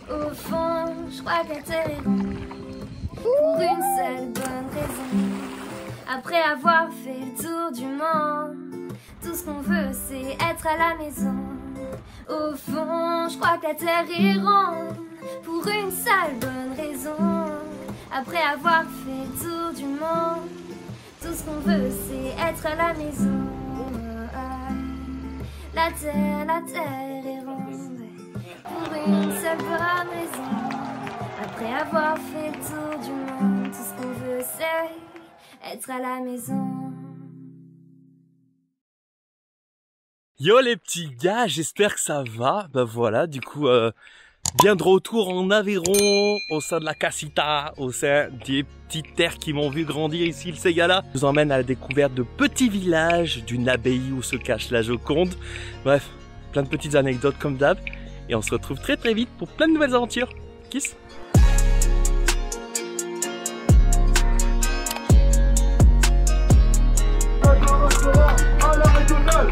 Au fond, je crois que la terre est ronde pour une seule bonne raison. Après avoir fait le tour du monde, tout ce qu'on veut c'est être à la maison. Au fond, je crois que la terre est ronde pour une seule bonne raison. Après avoir fait le tour du monde, tout ce qu'on veut c'est être à la maison. La terre est ronde pour une seule bonne raison. Après avoir fait le tour du monde, tout ce qu'on veut c'est être à la maison. Yo les petits gars, j'espère que ça va. Ben voilà, du coup, bien de retour en Aveyron, au sein de la Casita, au sein des petites terres qui m'ont vu grandir ici, le Ségala. Je vous emmène à la découverte de petits villages, d'une abbaye où se cache la Joconde. Bref, plein de petites anecdotes comme d'hab. Et on se retrouve très très vite pour plein de nouvelles aventures. Kiss!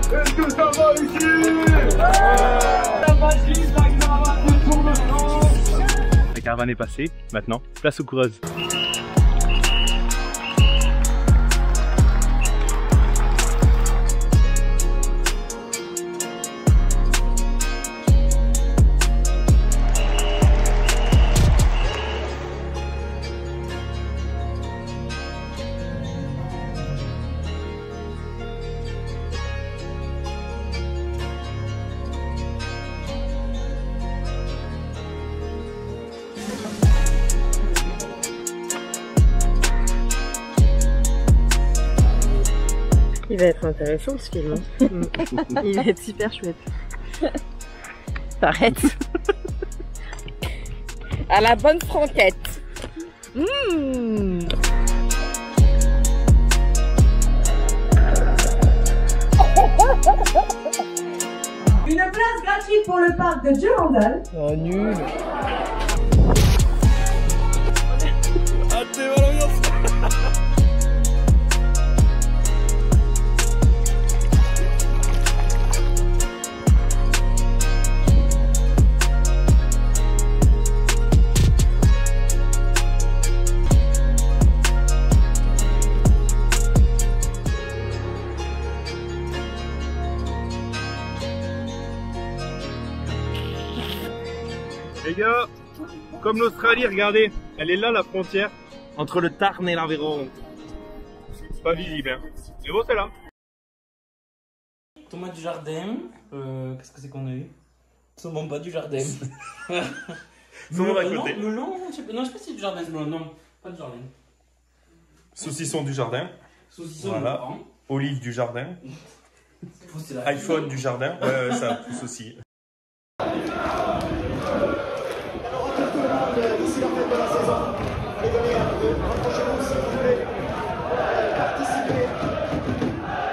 Est-ce que ça va ici? La magie de la caravane du Tour de France. La caravane est passée, maintenant, place aux coureuses. Il va être intéressant ce film. Il va être super chouette. Arrête. À la bonne franquette. Une place gratuite pour le parc de Durandal. Oh nul. Les gars, comme l'Australie, regardez, elle est là la frontière entre le Tarn et l'Aveyron. C'est pas visible, hein. Mais bon, c'est là. Tomate du jardin, qu'est-ce que c'est qu'on a eu? Saumon pas du jardin. Saumon à côté. Melon, je sais pas si c'est du jardin ce melon, non, pas du jardin. Saucisson du jardin. Saucisson, voilà. Olive du jardin. iPhone du jardin. Ouais, ça pousse aussi. D'ici la fin de la saison, les gars, rapprochez-vous si vous voulez participer.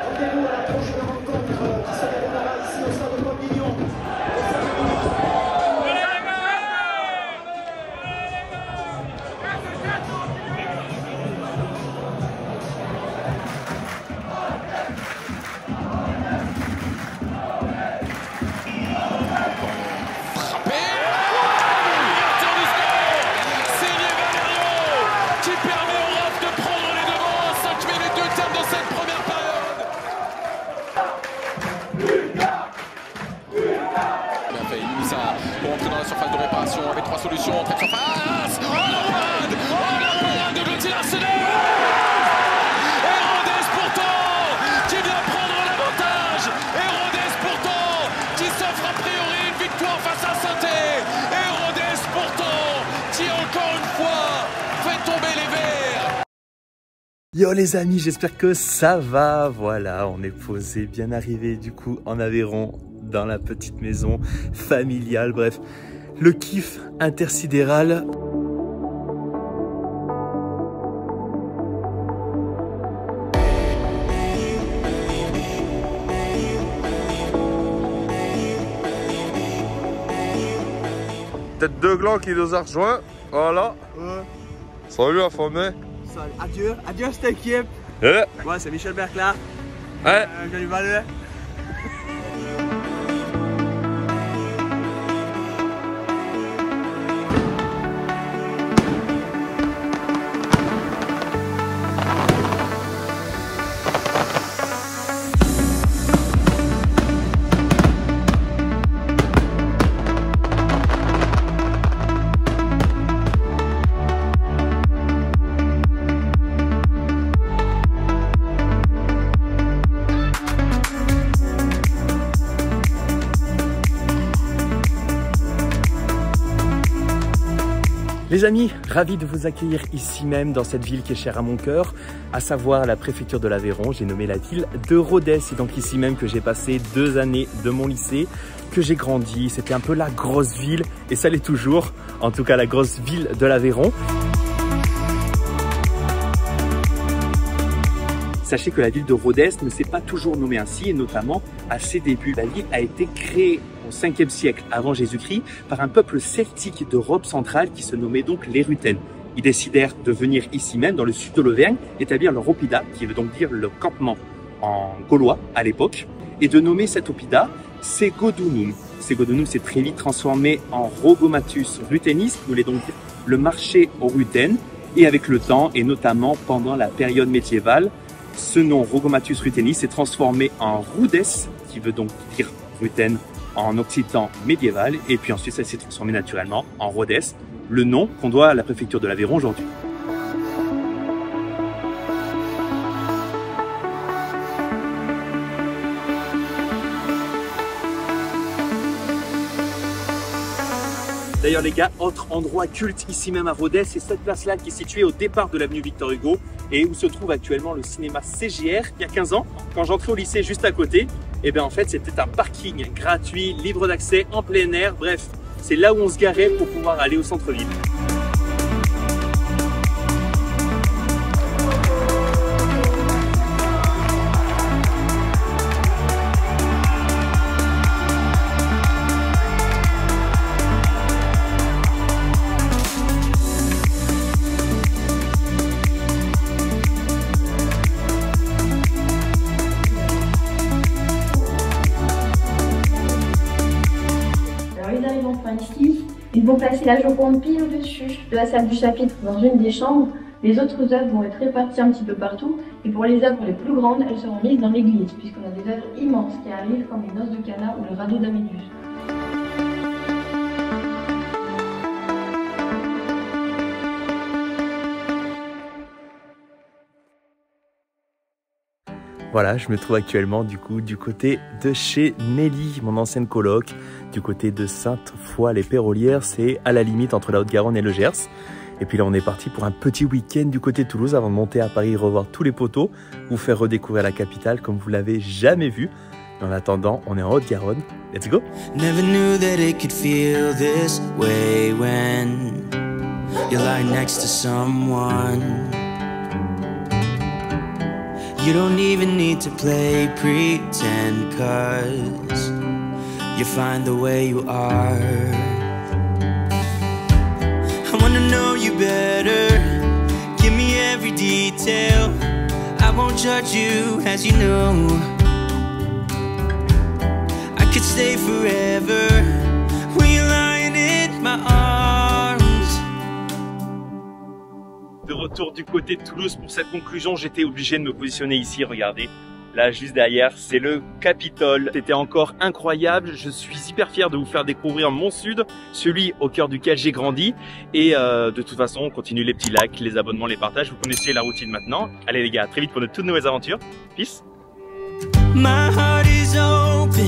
Rendez-vous à la prochaine rencontre qui se déroulera ici au stade Paul Mignon. Pour entrer dans la surface de réparation avec 3 solutions, entrée de surface. Oh la parade de Gauthier Larsenet. Et Rodez pourtant qui vient prendre l'avantage. Et Rodez pourtant qui s'offre a priori une victoire face à Saint-Étienne. Et Rodez pourtant qui encore une fois fait tomber les verts. Yo les amis, j'espère que ça va. Voilà, on est posé, bien arrivé du coup en Aveyron, dans la petite maison familiale, bref, le kiff intersidéral. Tête de gland qui nous a rejoint, voilà. Ouais. Salut la famille. Adieu, adieu cette équipe. Ouais. Ouais, c'est Michel Bercla. Ouais. Je lui valais. Les amis, ravi de vous accueillir ici même dans cette ville qui est chère à mon cœur, à savoir la préfecture de l'Aveyron. J'ai nommé la ville de Rodez. C'est donc ici même que j'ai passé 2 années de mon lycée, que j'ai grandi. C'était un peu la grosse ville et ça l'est toujours, en tout cas la grosse ville de l'Aveyron. Sachez que la ville de Rodez ne s'est pas toujours nommée ainsi, et notamment à ses débuts. La ville a été créée au 5e siècle avant Jésus-Christ par un peuple celtique d'Europe centrale qui se nommait donc les Rutènes. Ils décidèrent de venir ici même, dans le sud de l'Auvergne, établir leur oppida, qui veut donc dire le campement en gaulois à l'époque, et de nommer cet oppida Segodunum. Segodunum s'est très vite transformé en Rogomatus Rutenis, qui voulait donc dire le marché aux Rutènes, et avec le temps, et notamment pendant la période médiévale, ce nom Rogomatus Rutenis s'est transformé en Rudes, qui veut donc dire Rutène en occitan médiéval, et puis ensuite ça s'est transformé naturellement en Rodez, le nom qu'on doit à la préfecture de l'Aveyron aujourd'hui. D'ailleurs les gars, autre endroit culte ici même à Rodez, c'est cette place-là qui est située au départ de l'avenue Victor Hugo et où se trouve actuellement le cinéma CGR. Il y a 15 ans, quand j'entrais au lycée juste à côté, et bien en fait c'était un parking gratuit, libre d'accès, en plein air, bref, c'est là où on se garait pour pouvoir aller au centre-ville. Ils vont placer la Joconde pile au-dessus de la salle du chapitre dans une des chambres. Les autres œuvres vont être réparties un petit peu partout. Et pour les œuvres les plus grandes, elles seront mises dans l'église, puisqu'on a des œuvres immenses qui arrivent comme les Noces de Cana ou le radeau d'Améduse. Voilà, je me trouve actuellement du côté de chez Nelly, mon ancienne coloc, du côté de Sainte-Foy-les-Pérolières, c'est à la limite entre la Haute-Garonne et le Gers. Et puis là, on est parti pour un petit week-end du côté de Toulouse avant de monter à Paris, revoir tous les poteaux, vous faire redécouvrir la capitale comme vous l'avez jamais vu. En attendant, on est en Haute-Garonne. Let's go! Never knew that it could feel this way when you lie next to someone. You don't even need to play pretend, 'cause you find the way you are. I wanna know you better, give me every detail. I won't judge you, as you know. I could stay forever when you're lying in my arms. De retour du côté de Toulouse pour cette conclusion, j'étais obligé de me positionner ici, regardez. Là, juste derrière, c'est le Capitole. C'était encore incroyable. Je suis hyper fier de vous faire découvrir mon sud, celui au cœur duquel j'ai grandi. Et de toute façon, on continue les petits likes, les abonnements, les partages. Vous connaissez la routine maintenant. Allez les gars, à très vite pour de toutes nouvelles aventures. Peace. My heart is open.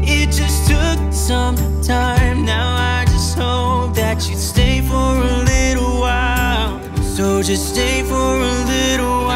It just took some time. Now I just hope that you'd stay for a little while. So just stay for a little while.